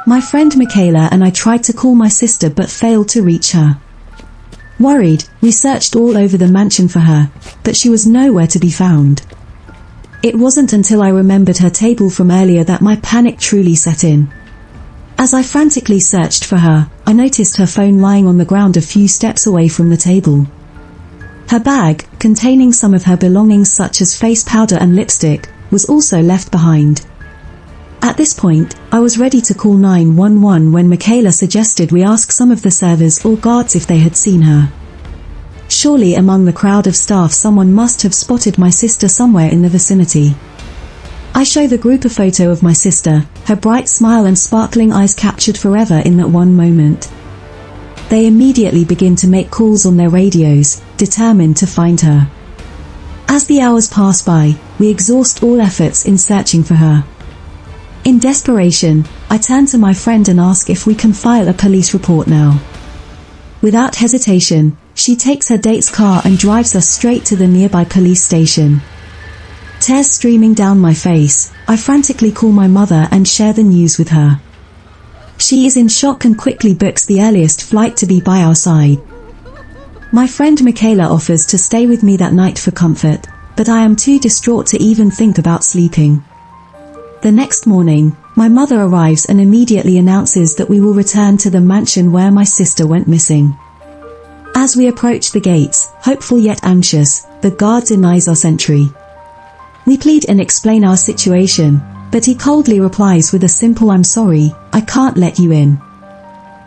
My friend Michaela and I tried to call my sister but failed to reach her. Worried, we searched all over the mansion for her, but she was nowhere to be found. It wasn't until I remembered her table from earlier that my panic truly set in. As I frantically searched for her, I noticed her phone lying on the ground a few steps away from the table. Her bag, containing some of her belongings such as face powder and lipstick, was also left behind. At this point, I was ready to call 911 when Michaela suggested we ask some of the servers or guards if they had seen her. Surely among the crowd of staff someone must have spotted my sister somewhere in the vicinity. I show the group a photo of my sister, her bright smile and sparkling eyes captured forever in that one moment. They immediately begin to make calls on their radios, determined to find her. As the hours pass by, we exhaust all efforts in searching for her. In desperation, I turn to my friend and ask if we can file a police report now. Without hesitation, she takes her date's car and drives us straight to the nearby police station. Tears streaming down my face, I frantically call my mother and share the news with her. She is in shock and quickly books the earliest flight to be by our side. My friend Michaela offers to stay with me that night for comfort, but I am too distraught to even think about sleeping. The next morning, my mother arrives and immediately announces that we will return to the mansion where my sister went missing. As we approach the gates, hopeful yet anxious, the guard denies us entry. We plead and explain our situation, but he coldly replies with a simple "I'm sorry, I can't let you in."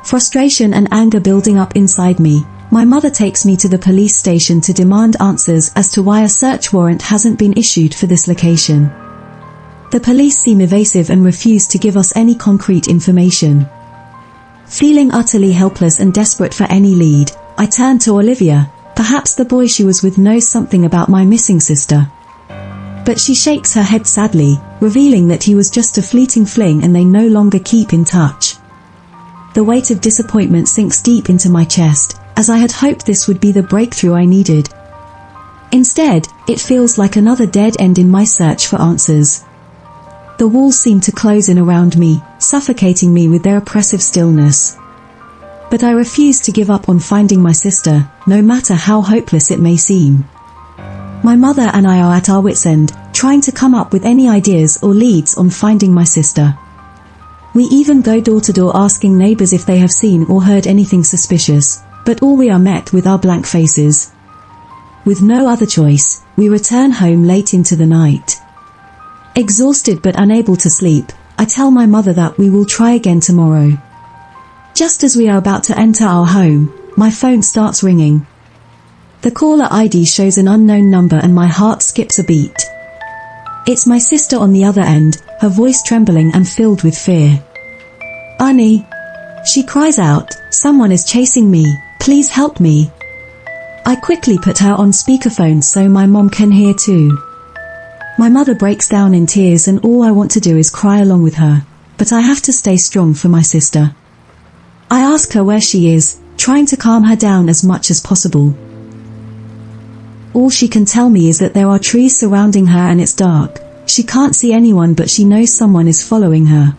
Frustration and anger building up inside me, my mother takes me to the police station to demand answers as to why a search warrant hasn't been issued for this location. The police seem evasive and refuse to give us any concrete information. Feeling utterly helpless and desperate for any lead, I turn to Olivia. Perhaps the boy she was with knows something about my missing sister. But she shakes her head sadly, revealing that he was just a fleeting fling and they no longer keep in touch. The weight of disappointment sinks deep into my chest, as I had hoped this would be the breakthrough I needed. Instead, it feels like another dead end in my search for answers. The walls seem to close in around me, suffocating me with their oppressive stillness. But I refuse to give up on finding my sister, no matter how hopeless it may seem. My mother and I are at our wits' end, trying to come up with any ideas or leads on finding my sister. We even go door to door asking neighbors if they have seen or heard anything suspicious, but all we are met with are blank faces. With no other choice, we return home late into the night. Exhausted but unable to sleep, I tell my mother that we will try again tomorrow. Just as we are about to enter our home, my phone starts ringing. The caller ID shows an unknown number and my heart skips a beat. It's my sister on the other end, her voice trembling and filled with fear. "Annie!" She cries out, "Someone is chasing me, please help me." I quickly put her on speakerphone so my mom can hear too. My mother breaks down in tears and all I want to do is cry along with her, but I have to stay strong for my sister. I ask her where she is, trying to calm her down as much as possible. All she can tell me is that there are trees surrounding her and it's dark. She can't see anyone but she knows someone is following her.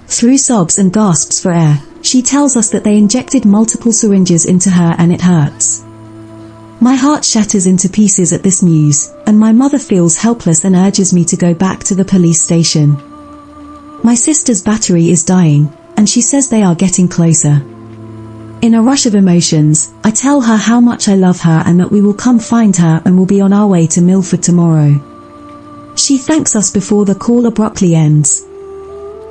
Through sobs and gasps for air, she tells us that they injected multiple syringes into her and it hurts. My heart shatters into pieces at this news, and my mother feels helpless and urges me to go back to the police station. My sister's battery is dying, and she says they are getting closer. In a rush of emotions, I tell her how much I love her and that we will come find her and will be on our way to Milford tomorrow. She thanks us before the call abruptly ends.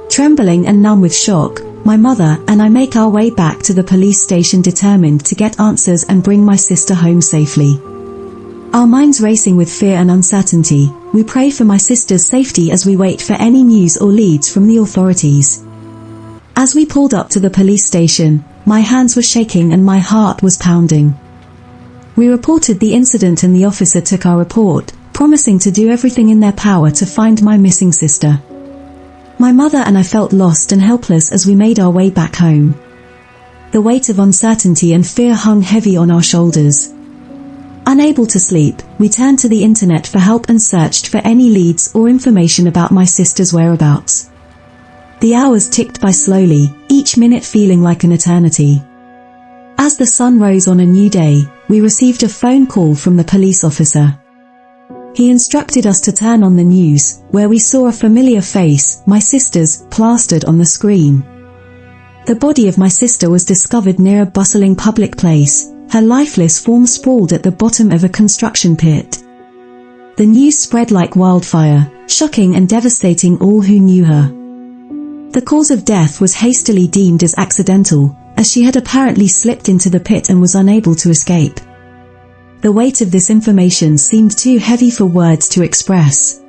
Trembling and numb with shock, my mother and I make our way back to the police station determined to get answers and bring my sister home safely. Our minds racing with fear and uncertainty, we pray for my sister's safety as we wait for any news or leads from the authorities. As we pulled up to the police station, my hands were shaking and my heart was pounding. We reported the incident and the officer took our report, promising to do everything in their power to find my missing sister. My mother and I felt lost and helpless as we made our way back home. The weight of uncertainty and fear hung heavy on our shoulders. Unable to sleep, we turned to the internet for help and searched for any leads or information about my sister's whereabouts. The hours ticked by slowly, each minute feeling like an eternity. As the sun rose on a new day, we received a phone call from the police officer. He instructed us to turn on the news, where we saw a familiar face, my sister's, plastered on the screen. The body of my sister was discovered near a bustling public place, her lifeless form sprawled at the bottom of a construction pit. The news spread like wildfire, shocking and devastating all who knew her. The cause of death was hastily deemed as accidental, as she had apparently slipped into the pit and was unable to escape. The weight of this information seemed too heavy for words to express.